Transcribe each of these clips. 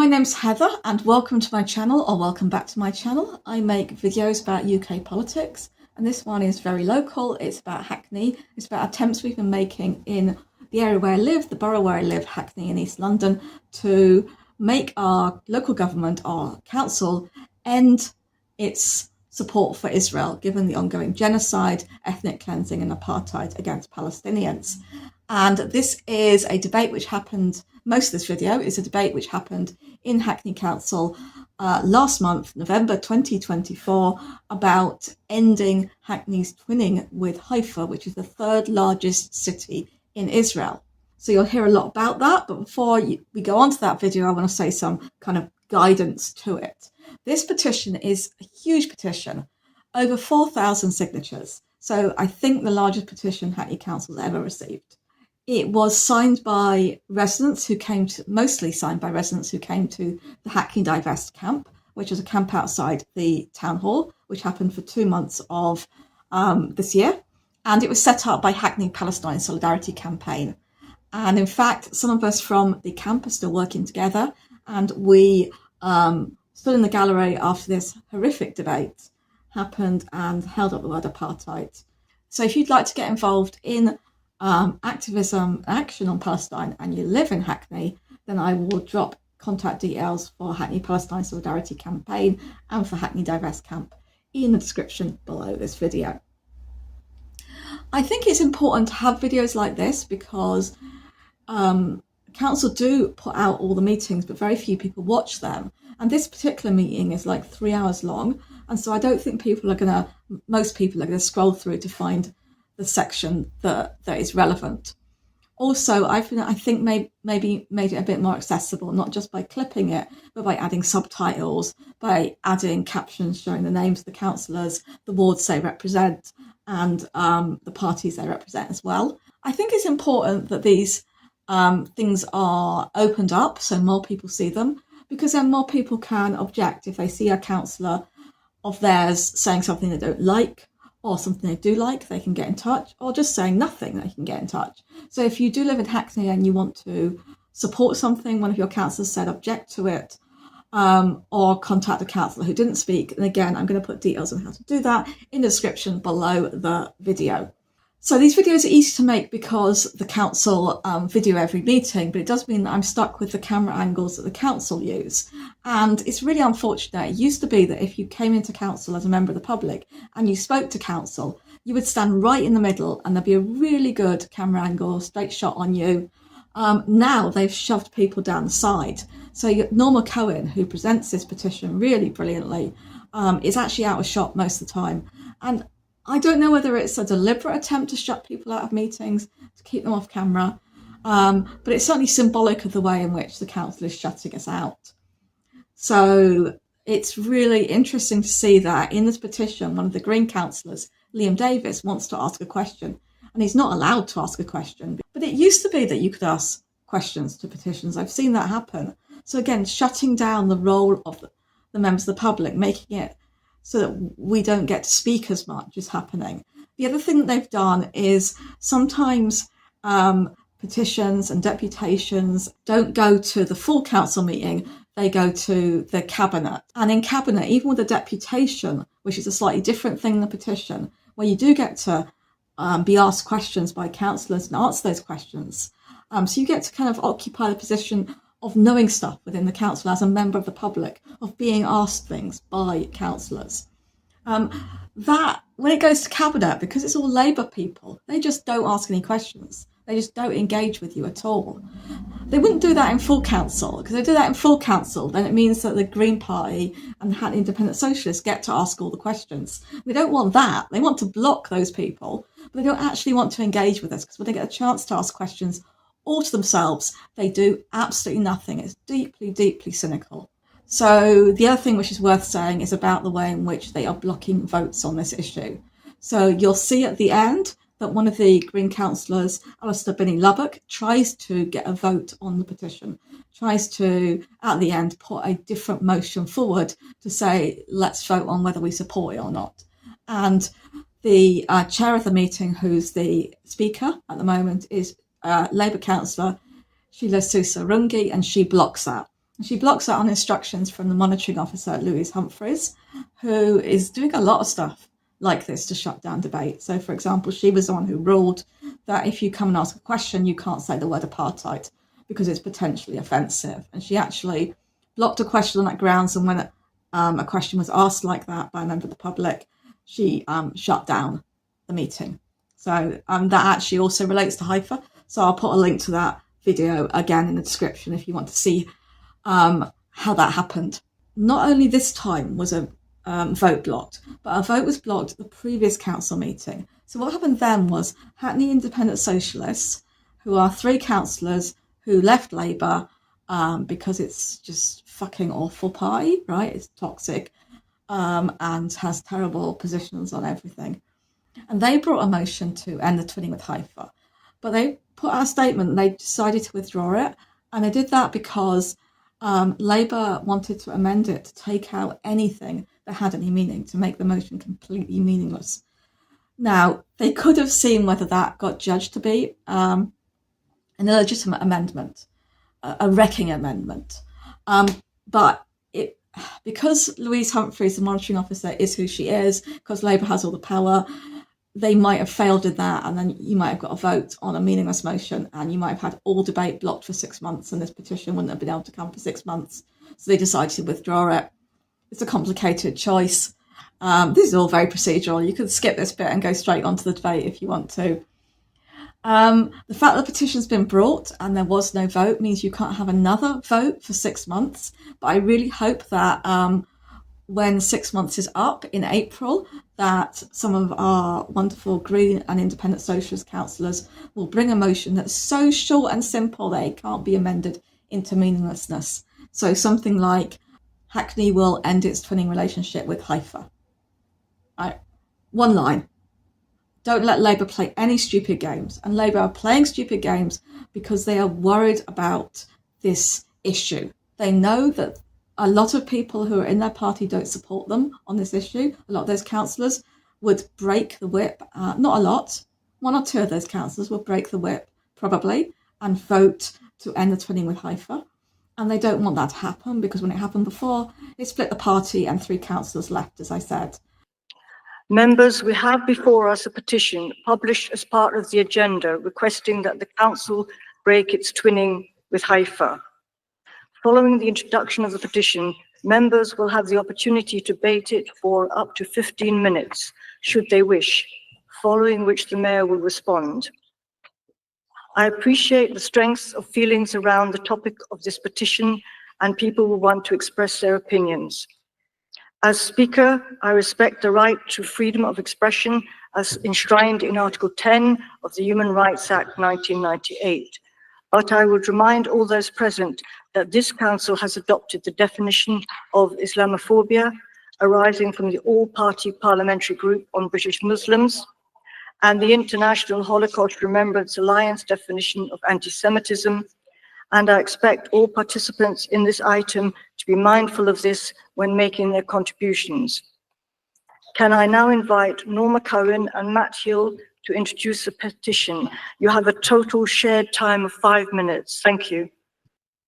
My name's Heather and welcome to my channel, or welcome back to my channel. I make videos about UK politics and this one is very local. It's about Hackney. It's about attempts we've been making in the area where I live, the borough where I live, Hackney in East London, to make our local government, our council, end its support for Israel, given the ongoing genocide, ethnic cleansing and apartheid against Palestinians. And this is a debate which happened, most of this video is a debate which happened in Hackney Council last month, November 2024, about ending Hackney's twinning with Haifa, which is the third largest city in Israel. So you'll hear a lot about that, but before we go on to that video, I want to say some kind of guidance to it. This petition is a huge petition, over 4,000 signatures. So I think the largest petition Hackney Council has ever received. It was signed by residents who came to, mostly signed by residents who came to the Hackney Divest camp, which was a camp outside the town hall, which happened for 2 months of this year. And it was set up by Hackney Palestine Solidarity Campaign. And in fact, some of us from the camp are still working together, and we stood in the gallery after this horrific debate happened and held up the word apartheid. So if you'd like to get involved in activism and action on Palestine and you live in Hackney, then I will drop contact details for Hackney Palestine Solidarity Campaign and for Hackney Divest Camp in the description below this video. I think it's important to have videos like this because council do put out all the meetings, but very few people watch them. And this particular meeting is like 3 hours long. And so I don't think most people are going to scroll through to find the section that is relevant. Also, I think maybe made it a bit more accessible, not just by clipping it, but by adding subtitles, by adding captions showing the names of the councillors, the wards they represent, and the parties they represent as well. I think it's important that these things are opened up so more people see them, because then more people can object if they see a councillor of theirs saying something they don't like, or something they do like, they can get in touch, or just saying nothing, they can get in touch. So if you do live in Hackney and you want to support something, one of your councillors said object to it, or contact a councillor who didn't speak. And again, I'm going to put details on how to do that in the description below the video. So these videos are easy to make because the council video every meeting, but it does mean that I'm stuck with the camera angles that the council use. And it's really unfortunate. It used to be that if you came into council as a member of the public and you spoke to council, you would stand right in the middle and there'd be a really good camera angle, straight shot on you. Now they've shoved people down the side. So Norma Cohen, who presents this petition really brilliantly, is actually out of shot most of the time. And I don't know whether it's a deliberate attempt to shut people out of meetings, to keep them off camera, but it's certainly symbolic of the way in which the council is shutting us out. So it's really interesting to see that in this petition, one of the Green councillors, Liam Davis, wants to ask a question, and he's not allowed to ask a question. But it used to be that you could ask questions to petitions. I've seen that happen. So again, shutting down the role of the members of the public, making it so that we don't get to speak as much is happening. The other thing that they've done is sometimes petitions and deputations don't go to the full council meeting, they go to the cabinet. And in cabinet, even with a deputation, which is a slightly different thing than a petition, where you do get to be asked questions by councillors and answer those questions. So you get to kind of occupy the position of knowing stuff within the council as a member of the public, of being asked things by councillors. That, when it goes to cabinet, because it's all Labour people, they just don't ask any questions. They just don't engage with you at all. They wouldn't do that in full council, because if they do that in full council, then it means that the Green Party and the Hackney Independent Socialists get to ask all the questions. They don't want that. They want to block those people, but they don't actually want to engage with us, because when they get a chance to ask questions all to themselves, they do absolutely nothing. It's deeply, deeply cynical. So the other thing which is worth saying is about the way in which they are blocking votes on this issue. So you'll see at the end that one of the Green councillors, Alistair Binney Lubbock, tries to get a vote on the petition, tries to, at the end, put a different motion forward to say, let's vote on whether we support it or not. And the chair of the meeting, who's the speaker at the moment, is Labour councillor Sheila Sousa Rungi, and she blocks that. She blocks it on instructions from the monitoring officer, Louise Humphreys, who is doing a lot of stuff like this to shut down debate. So, for example, she was the one who ruled that if you come and ask a question, you can't say the word apartheid because it's potentially offensive. And she actually blocked a question on that grounds. And when a question was asked like that by a member of the public, she shut down the meeting. So that actually also relates to Haifa. So I'll put a link to that video again in the description if you want to see how that happened. Not only this time was a vote blocked, but a vote was blocked at the previous council meeting. So what happened then was Hackney Independent Socialists, who are 3 councillors who left Labour because it's just fucking awful party, right? It's toxic and has terrible positions on everything. And they brought a motion to end the twinning with Haifa. But they put out a statement and they decided to withdraw it. And they did that because Labour wanted to amend it to take out anything that had any meaning, to make the motion completely meaningless. Now, they could have seen whether that got judged to be an illegitimate amendment, a wrecking amendment. But because Louise Humphreys, the monitoring officer, is who she is, because Labour has all the power, they might have failed in that, and then you might have got a vote on a meaningless motion, and you might have had all debate blocked for 6 months, and this petition wouldn't have been able to come for 6 months. So they decided to withdraw it. It's a complicated choice. This is all very procedural. You could skip this bit and go straight onto the debate if you want to. The fact that the petition's been brought and there was no vote means you can't have another vote for 6 months. But I really hope that when 6 months is up in April, that some of our wonderful Green and Independent Socialist councillors will bring a motion that's so short and simple that it can't be amended into meaninglessness. So something like Hackney will end its twinning relationship with Haifa. Right. One line. Don't let Labour play any stupid games. And Labour are playing stupid games because they are worried about this issue. They know that a lot of people who are in their party don't support them on this issue. A lot of those councillors would break the whip. Not a lot. 1 or 2 of those councillors would break the whip, probably, and vote to end the twinning with Haifa. And they don't want that to happen because when it happened before, it split the party and 3 councillors left, as I said. Members, we have before us a petition published as part of the agenda requesting that the council break its twinning with Haifa. Following the introduction of the petition, members will have the opportunity to debate it for up to 15 minutes, should they wish, following which the Mayor will respond. I appreciate the strength of feelings around the topic of this petition, and people will want to express their opinions. As Speaker, I respect the right to freedom of expression as enshrined in Article 10 of the Human Rights Act 1998. But I would remind all those present that this Council has adopted the definition of Islamophobia arising from the All-Party Parliamentary Group on British Muslims and the International Holocaust Remembrance Alliance definition of anti-Semitism, and I expect all participants in this item to be mindful of this when making their contributions. Can I now invite Norma Cohen and Matt Hill to introduce the petition? You have a total shared time of 5 minutes. Thank you.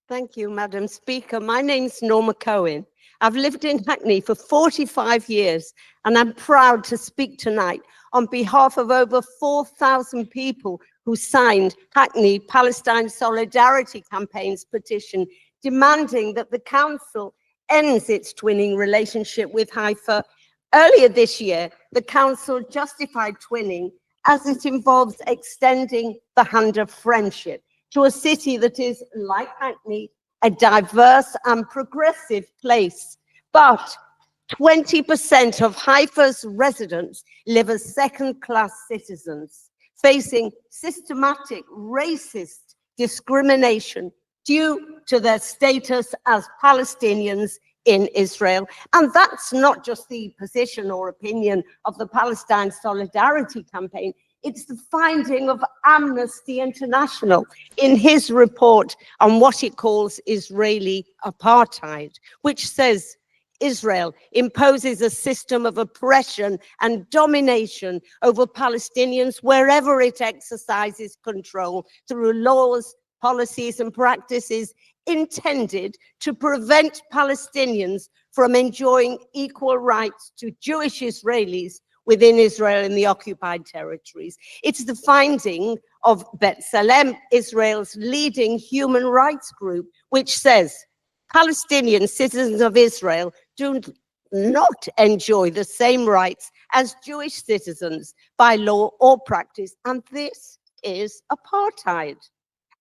Thank you, Madam Speaker. My name's Norma Cohen. I've lived in Hackney for 45 years, and I'm proud to speak tonight on behalf of over 4,000 people who signed Hackney Palestine Solidarity Campaign's petition demanding that the council ends its twinning relationship with Haifa. Earlier this year, the council justified twinning as it involves extending the hand of friendship to a city that is, like Hackney, a diverse and progressive place. But 20% of Haifa's residents live as second-class citizens, facing systematic racist discrimination due to their status as Palestinians in Israel. And that's not just the position or opinion of the Palestine Solidarity Campaign. It's the finding of Amnesty International in his report on what it calls Israeli apartheid, which says Israel imposes a system of oppression and domination over Palestinians wherever it exercises control through laws, policies, and practices intended to prevent Palestinians from enjoying equal rights to Jewish Israelis within Israel and the occupied territories. It's the finding of B'Tselem, Israel's leading human rights group, which says Palestinian citizens of Israel do not enjoy the same rights as Jewish citizens by law or practice, and this is apartheid.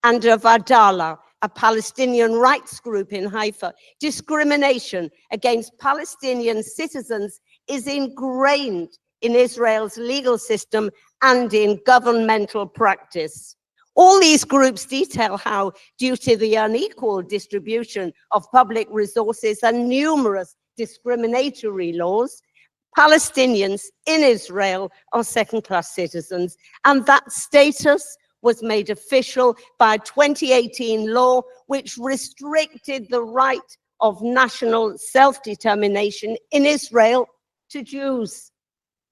Under Vadala, a Palestinian rights group in Haifa, discrimination against Palestinian citizens is ingrained in Israel's legal system and in governmental practice. All these groups detail how, due to the unequal distribution of public resources and numerous discriminatory laws, Palestinians in Israel are second-class citizens, and that status was made official by a 2018 law which restricted the right of national self-determination in Israel to Jews.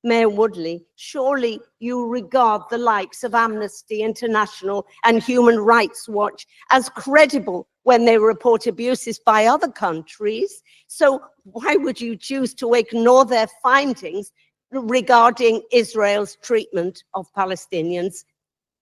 Mayor Woodley, surely you regard the likes of Amnesty International and Human Rights Watch as credible when they report abuses by other countries. So why would you choose to ignore their findings regarding Israel's treatment of Palestinians?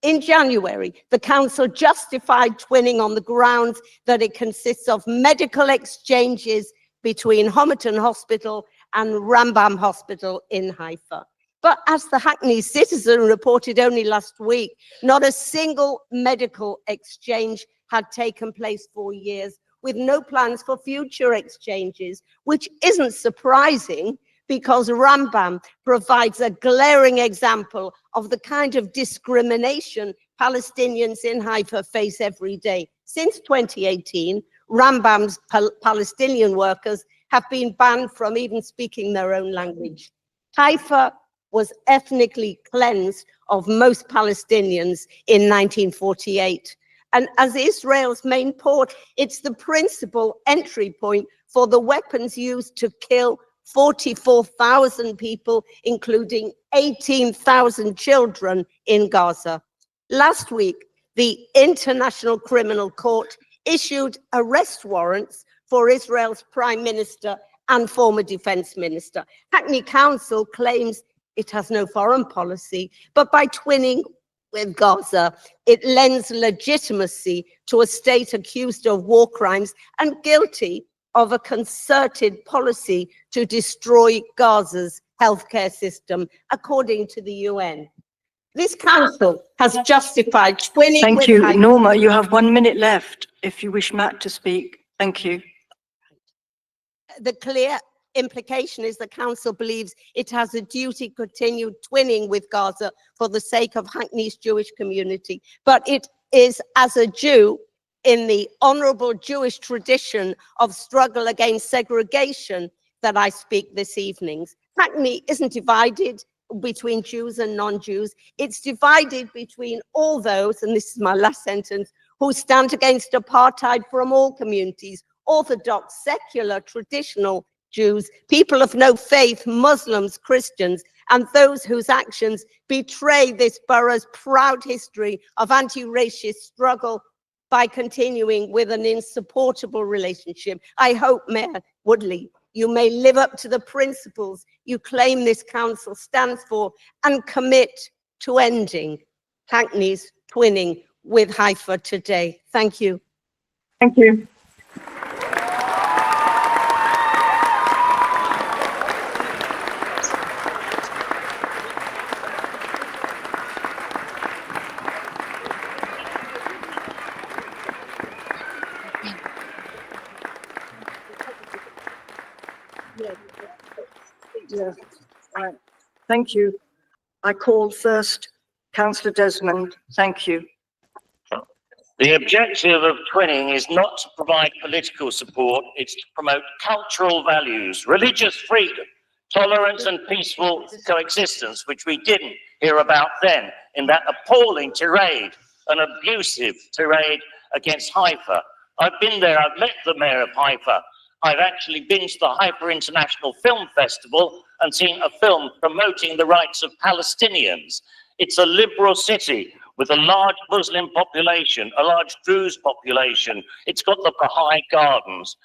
In January, the council justified twinning on the grounds that it consists of medical exchanges between Homerton Hospital and Rambam Hospital in Haifa. But as the Hackney Citizen reported only last week, not a single medical exchange had taken place for years, with no plans for future exchanges, which isn't surprising because Rambam provides a glaring example of the kind of discrimination Palestinians in Haifa face every day. Since 2018, Rambam's Palestinian workers have been banned from even speaking their own language. Haifa was ethnically cleansed of most Palestinians in 1948. And as Israel's main port, it's the principal entry point for the weapons used to kill 44,000 people, including 18,000 children in Gaza. Last week, the International Criminal Court issued arrest warrants for Israel's Prime Minister and former Defense Minister. Hackney Council claims it has no foreign policy, but by twinning with Gaza, it lends legitimacy to a state accused of war crimes and guilty of a concerted policy to destroy Gaza's healthcare system, according to the UN. This council has justified twinning. Thank you. Norma, you have 1 minute left if you wish Matt to speak. Thank you. The clear implication is the council believes it has a duty to continue twinning with Gaza for the sake of Hackney's Jewish community. But it is as a Jew in the honorable Jewish tradition of struggle against segregation that I speak this evening. Hackney isn't divided between Jews and non-Jews. It's divided between all those, and this is my last sentence, who stand against apartheid from all communities: Orthodox, secular, traditional Jews, people of no faith, Muslims, Christians, and those whose actions betray this borough's proud history of anti-racist struggle by continuing with an insupportable relationship. I hope, Mayor Woodley, you may live up to the principles you claim this council stands for and commit to ending Hackney's twinning with Haifa today. Thank you. Thank you. Yeah, right. Thank you. I call first Councillor Desmond. Thank you. The objective of twinning is not to provide political support, it's to promote cultural values, religious freedom, tolerance and peaceful coexistence, which we didn't hear about then in that appalling tirade, an abusive tirade against Haifa. I've been there, I've met the Mayor of Haifa. I've actually been to the Haifa International Film Festival and seen a film promoting the rights of Palestinians. It's a liberal city with a large Muslim population, a large Druze population. It's got the Baha'i Gardens.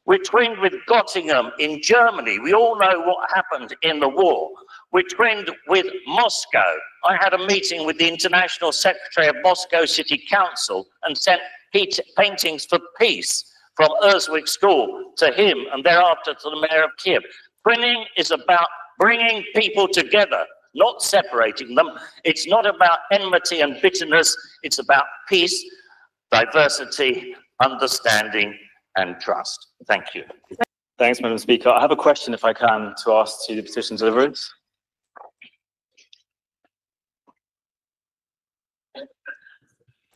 We're twinned with Göttingen in Germany. We all know what happened in the war. We're twinned with Moscow. I had a meeting with the International Secretary of Moscow City Council and sent paintings for peace from Urswick School to him and thereafter to the Mayor of Kiev. Twinning is about bringing people together, not separating them. It's not about enmity and bitterness. It's about peace, diversity, understanding, and trust. Thank you. Thanks, Madam Speaker. I have a question, if I can, to ask to the petition deliverers.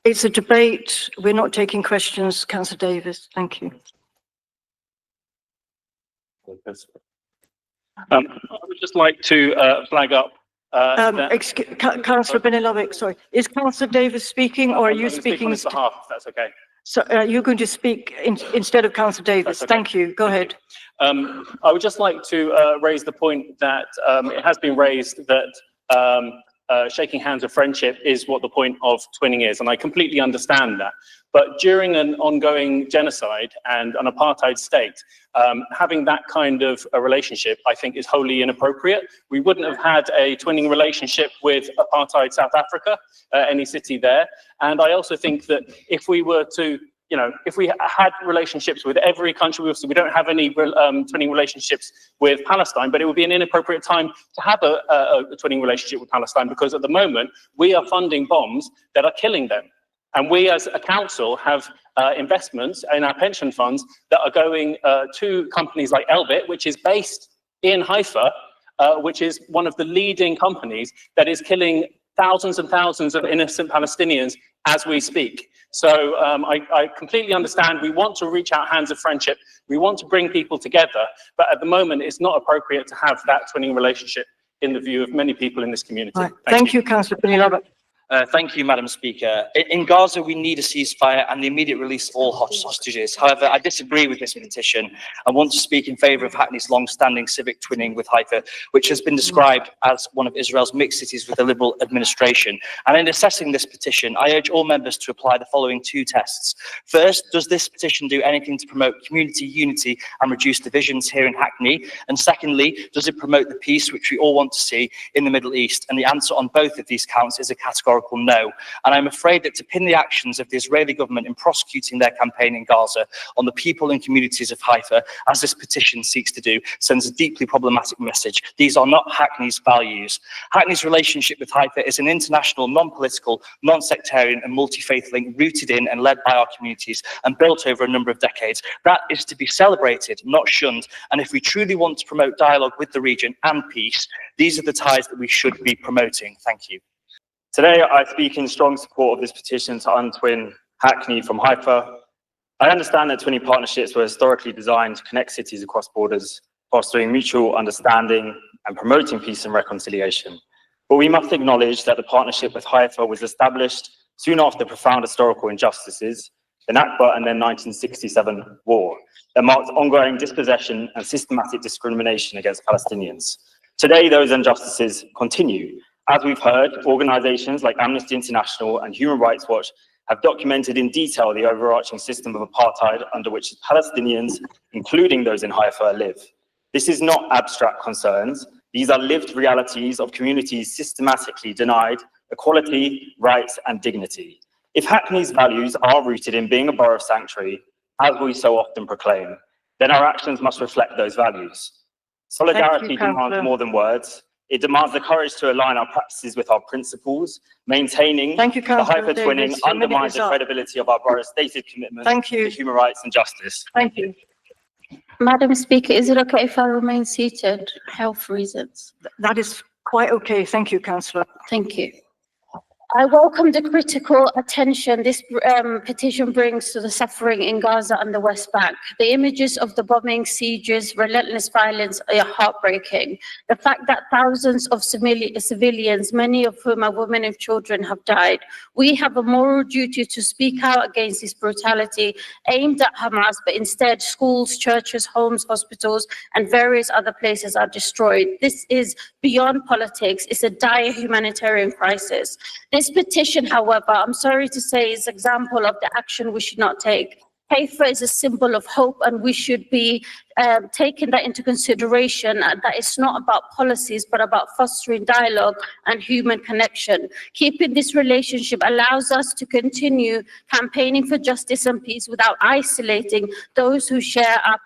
It's a debate. We're not taking questions, Councillor Davis. Thank you. I would just like to flag up Councillor Benilovic, sorry. Is Councillor Davis speaking, or are you speaking? On his behalf, if that's okay. So you're going to speak instead of Councillor Davis. Okay. Thank you. Go ahead. I would just like to raise the point that it has been raised that shaking hands of friendship is what the point of twinning is, and I completely understand that. But during an ongoing genocide and an apartheid state, having that kind of a relationship, I think, is wholly inappropriate. We wouldn't have had a twinning relationship with apartheid South Africa, any city there. And I also think that if we were to, you know, if we had relationships with every country, we don't have any twinning relationships with Palestine, but it would be an inappropriate time to have a twinning relationship with Palestine, because at the moment we are funding bombs that are killing them. And we as a council have investments in our pension funds that are going to companies like Elbit, which is based in Haifa, which is one of the leading companies that is killing thousands and thousands of innocent Palestinians as we speak. So I completely understand. We want to reach out hands of friendship. We want to bring people together. But at the moment, it's not appropriate to have that twinning relationship in the view of many people in this community. Right. Thank you, Councillor Benilovic. Thank you, Madam Speaker. In Gaza, we need a ceasefire and the immediate release of all hostages. However, I disagree with this petition and want to speak in favour of Hackney's long-standing civic twinning with Haifa, which has been described as one of Israel's mixed cities with a liberal administration. And in assessing this petition, I urge all members to apply the following two tests. First, does this petition do anything to promote community unity and reduce divisions here in Hackney? And secondly, does it promote the peace which we all want to see in the Middle East? And the answer on both of these counts is a categorical no. And I'm afraid that to pin the actions of the Israeli government in prosecuting their campaign in Gaza on the people and communities of Haifa, as this petition seeks to do, sends a deeply problematic message. These are not Hackney's values. Hackney's relationship with Haifa is an international, non-political, non-sectarian and multi-faith link rooted in and led by our communities and built over a number of decades. That is to be celebrated, not shunned. And if we truly want to promote dialogue with the region and peace, these are the ties that we should be promoting. Thank you. Today, I speak in strong support of this petition to untwin Hackney from Haifa. I understand that twinning partnerships were historically designed to connect cities across borders, fostering mutual understanding and promoting peace and reconciliation. But we must acknowledge that the partnership with Haifa was established soon after profound historical injustices, the Nakba and then 1967 war, that marked ongoing dispossession and systematic discrimination against Palestinians. Today, those injustices continue. As we've heard, organisations like Amnesty International and Human Rights Watch have documented in detail the overarching system of apartheid under which Palestinians, including those in Haifa, live. This is not abstract concerns. These are lived realities of communities systematically denied equality, rights, and dignity. If Hackney's values are rooted in being a borough of sanctuary, as we so often proclaim, then our actions must reflect those values. Solidarity demands more than words. It demands the courage to align our practices with our principles. Maintaining the Haifa twinning undermines the credibility of our borough's stated commitment to human rights and justice. Thank you. Madam Speaker, is it okay if I remain seated? Health reasons. That is quite okay. Thank you, Councillor. Thank you. I welcome the critical attention this petition brings to the suffering in Gaza and the West Bank. The images of the bombing, sieges, relentless violence are heartbreaking. The fact that thousands of civilians, many of whom are women and children, have died. We have a moral duty to speak out against this brutality aimed at Hamas, but instead schools, churches, homes, hospitals, and various other places are destroyed. This is beyond politics. It's a dire humanitarian crisis. This petition, however, I'm sorry to say, is an example of the action we should not take. Haifa is a symbol of hope, and we should be taking that into consideration, that it's not about policies, but about fostering dialogue and human connection. Keeping this relationship allows us to continue campaigning for justice and peace without isolating those who share our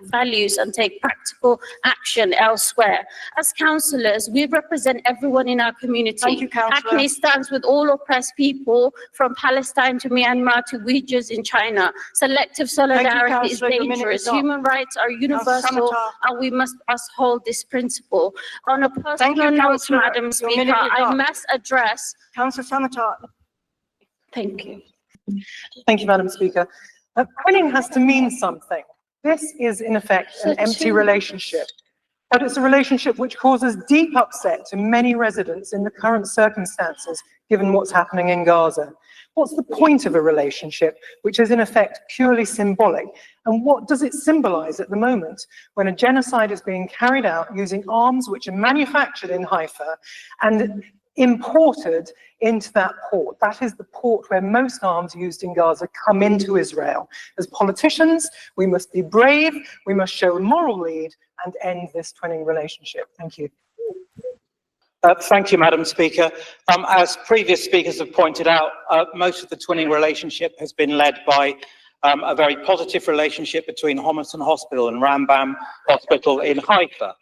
values and take practical action elsewhere. As councillors, we represent everyone in our community. Thank you, Councillor. Hackney stands with all oppressed people, from Palestine to Myanmar to Uyghurs in China. Selective solidarity is Councillor. Your minute dangerous. is up. Human rights are universal, Samatar. and we must uphold this principle. On a Thank personal you, note, Councillor. Madam Your Speaker, minute is I up. must address. Councillor Samatar. Thank you. Thank you, Madam Speaker. Twinning has to mean something. This is, in effect, an empty relationship, but it's a relationship which causes deep upset to many residents in the current circumstances, given what's happening in Gaza. What's the point of a relationship which is, in effect, purely symbolic? And what does it symbolize at the moment when a genocide is being carried out using arms which are manufactured in Haifa and imported into that port? That is the port where most arms used in Gaza come into Israel. As politicians, we must be brave, we must show a moral lead and end this twinning relationship. Thank you. Thank you, Madam Speaker. As previous speakers have pointed out, most of the twinning relationship has been led by a very positive relationship between Homerton Hospital and Rambam Hospital in Haifa.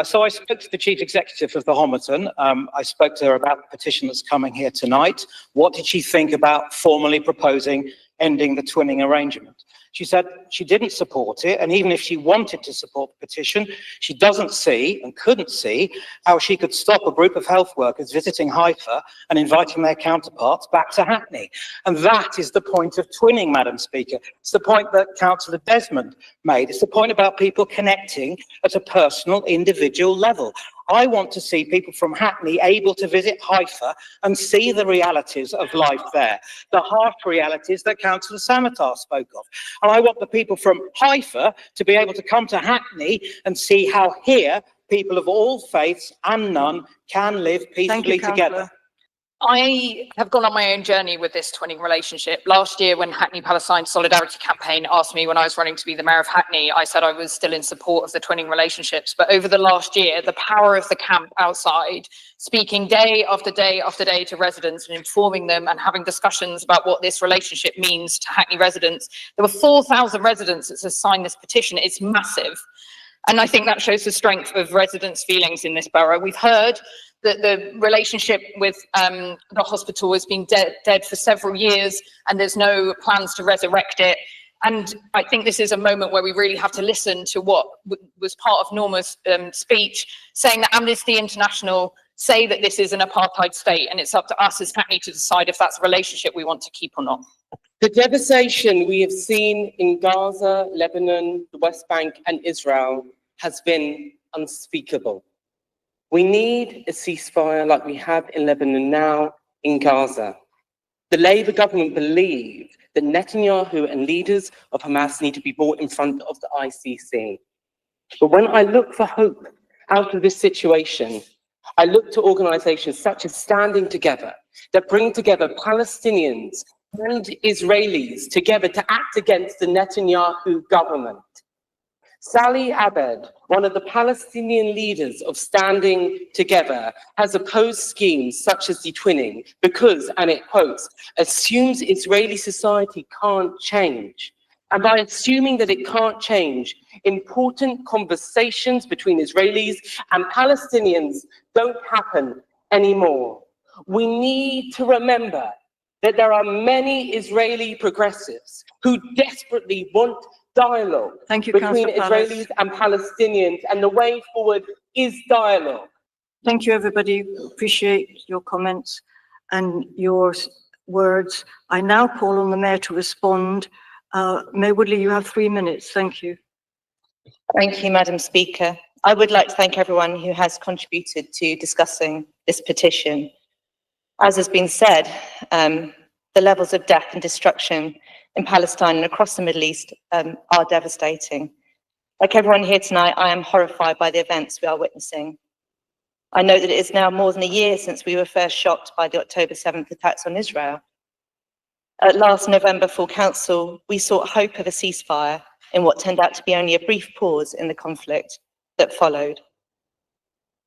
So I spoke to the chief executive of the Homerton. I spoke to her about the petition that's coming here tonight. What did she think about formally proposing ending the twinning arrangement? She said she didn't support it, and even if she wanted to support the petition, she doesn't see and couldn't see how she could stop a group of health workers visiting Haifa and inviting their counterparts back to Hackney. And that is the point of twinning, Madam Speaker. It's the point that Councillor Desmond made. It's the point about people connecting at a personal, individual level. I want to see people from Hackney able to visit Haifa and see the realities of life there, the harsh realities that Councillor Samatar spoke of. And I want the people from Haifa to be able to come to Hackney and see how here people of all faiths and none can live peacefully together. I have gone on my own journey with this twinning relationship. Last year, when Hackney Palestine Solidarity Campaign asked me when I was running to be the Mayor of Hackney, I said I was still in support of the twinning relationships. But over the last year, the power of the camp outside, speaking day after day after day to residents and informing them and having discussions about what this relationship means to Hackney residents. There were 4,000 residents that have signed this petition. It's massive. And I think that shows the strength of residents' feelings in this borough. We've heard that the relationship with the hospital has been dead for several years, and there's no plans to resurrect it. And I think this is a moment where we really have to listen to what was part of Norma's speech, saying that Amnesty International say that this is an apartheid state, and it's up to us as Hackney to decide if that's a relationship we want to keep or not. The devastation we have seen in Gaza, Lebanon, the West Bank, and Israel has been unspeakable. We need a ceasefire like we have in Lebanon now in Gaza. The Labour government believe that Netanyahu and leaders of Hamas need to be brought in front of the ICC. But when I look for hope out of this situation, I look to organisations such as Standing Together that bring together Palestinians and Israelis together to act against the Netanyahu government. Sally Abed, one of the Palestinian leaders of Standing Together, has opposed schemes such as the twinning because, and it quotes, assumes Israeli society can't change. And by assuming that it can't change, important conversations between Israelis and Palestinians don't happen anymore. We need to remember that there are many Israeli progressives who desperately want dialogue between Israelis and Palestinians, and the way forward is dialogue. Thank you, everybody. Appreciate your comments and your words. I now call on the Mayor to respond. Mayor Woodley, you have 3 minutes. Thank you. Thank you, Madam Speaker. I would like to thank everyone who has contributed to discussing this petition. As has been said, the levels of death and destruction in Palestine and across the Middle East are devastating. Like everyone here tonight, I am horrified by the events we are witnessing. I note that it is now more than a year since we were first shocked by the October 7th attacks on Israel. At last November full council, we sought hope of a ceasefire in what turned out to be only a brief pause in the conflict that followed.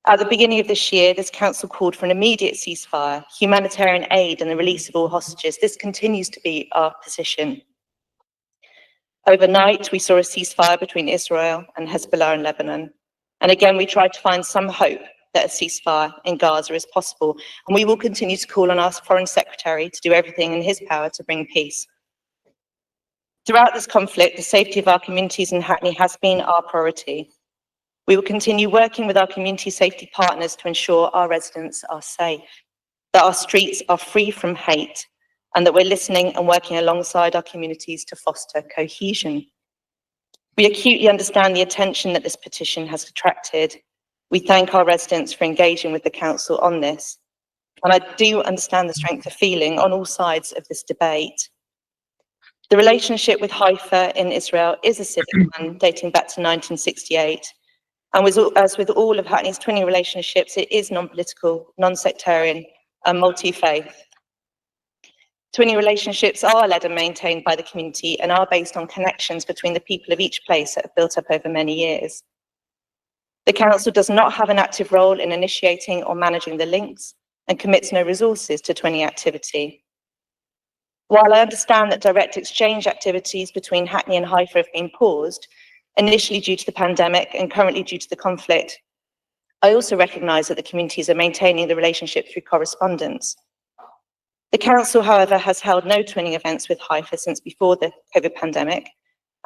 At the beginning of this year, this council called for an immediate ceasefire, humanitarian aid and the release of all hostages. This continues to be our position. Overnight, we saw a ceasefire between Israel and Hezbollah in Lebanon. And again, we tried to find some hope that a ceasefire in Gaza is possible. And we will continue to call on our Foreign Secretary to do everything in his power to bring peace. Throughout this conflict, the safety of our communities in Hackney has been our priority. We will continue working with our community safety partners to ensure our residents are safe, that our streets are free from hate, and that we're listening and working alongside our communities to foster cohesion. We acutely understand the attention that this petition has attracted. We thank our residents for engaging with the council on this. And I do understand the strength of feeling on all sides of this debate. The relationship with Haifa in Israel is a civic one dating back to 1968. And as with all of Hackney's twinning relationships, it is non-political, non-sectarian, and multi-faith. Twinning relationships are led and maintained by the community and are based on connections between the people of each place that have built up over many years. The council does not have an active role in initiating or managing the links and commits no resources to twinning activity. While I understand that direct exchange activities between Hackney and Haifa have been paused, initially due to the pandemic and currently due to the conflict, I also recognise that the communities are maintaining the relationship through correspondence. The council, however, has held no twinning events with Haifa since before the COVID pandemic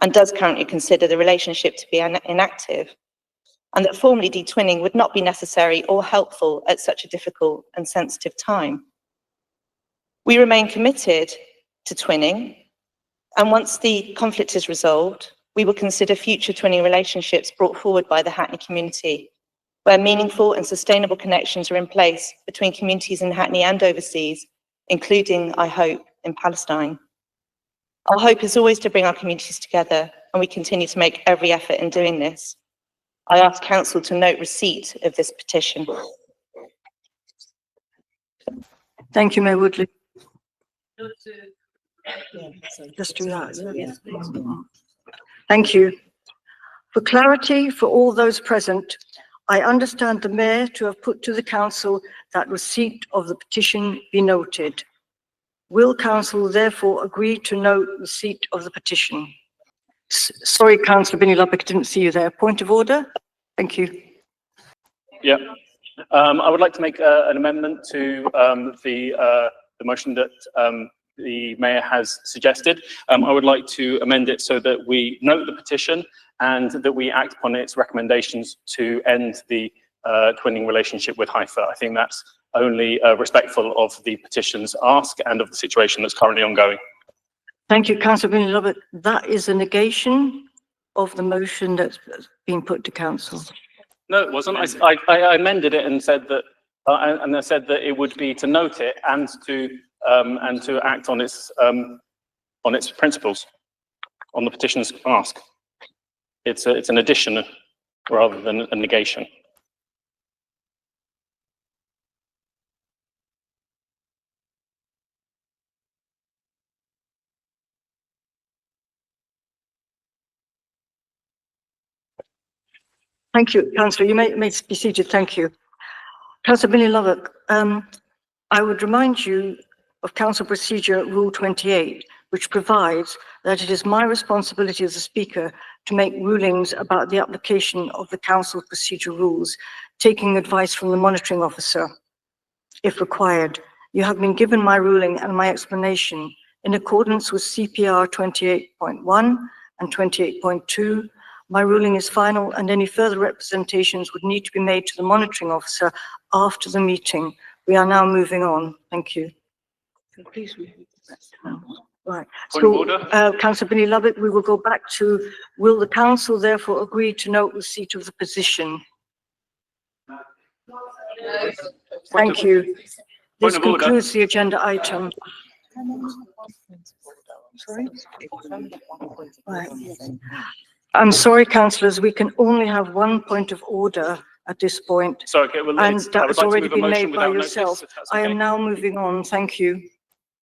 and does currently consider the relationship to be inactive, and that formally de-twinning would not be necessary or helpful at such a difficult and sensitive time. We remain committed to twinning, and once the conflict is resolved, we will consider future twinning relationships brought forward by the Hackney community, where meaningful and sustainable connections are in place between communities in Hackney and overseas, including, I hope, in Palestine. Our hope is always to bring our communities together, and we continue to make every effort in doing this. I ask Council to note receipt of this petition. Thank you, Mayor Woodley. Just do that. Thank you. For clarity for all those present, I understand the Mayor to have put to the Council that receipt of the petition be noted. Will Council therefore agree to note receipt of the petition? Sorry, Councillor Binny-Lubbock, I didn't see you there. Point of order? Thank you. Yeah. I would like to make an amendment to the motion that the Mayor has suggested. I would like to amend it so that we note the petition and that we act upon its recommendations to end the twinning relationship with Haifa. I think that's only respectful of the petition's ask and of the situation that's currently ongoing. Thank you, Councillor Binny-Lubbock. That is a negation of the motion that's been put to Council. No, it wasn't. I amended it and said that, and I said that it would be to note it and to act on its principles, on the petition's ask. It's an addition rather than a negation. Thank you, Councillor. You may be seated. Thank you. Councillor Binny-Lubbock, I would remind you of Council Procedure Rule 28, which provides that it is my responsibility as a Speaker to make rulings about the application of the Council Procedure Rules, taking advice from the monitoring officer, if required. You have been given my ruling and my explanation in accordance with CPR 28.1 and 28.2. My ruling is final, and any further representations would need to be made to the monitoring officer after the meeting. We are now moving on. Thank you. Please right. So, Councillor Binny-Lubbock, we will go back to, will the Council therefore agree to note receipt of the position? Thank you. This concludes the agenda item. Sorry? Right. I'm sorry, councillors, we can only have one point of order at this point. So, okay, well, And I that would has like to already move a been motion made by without notice, yourself. if that's I okay. am now moving on. Thank you.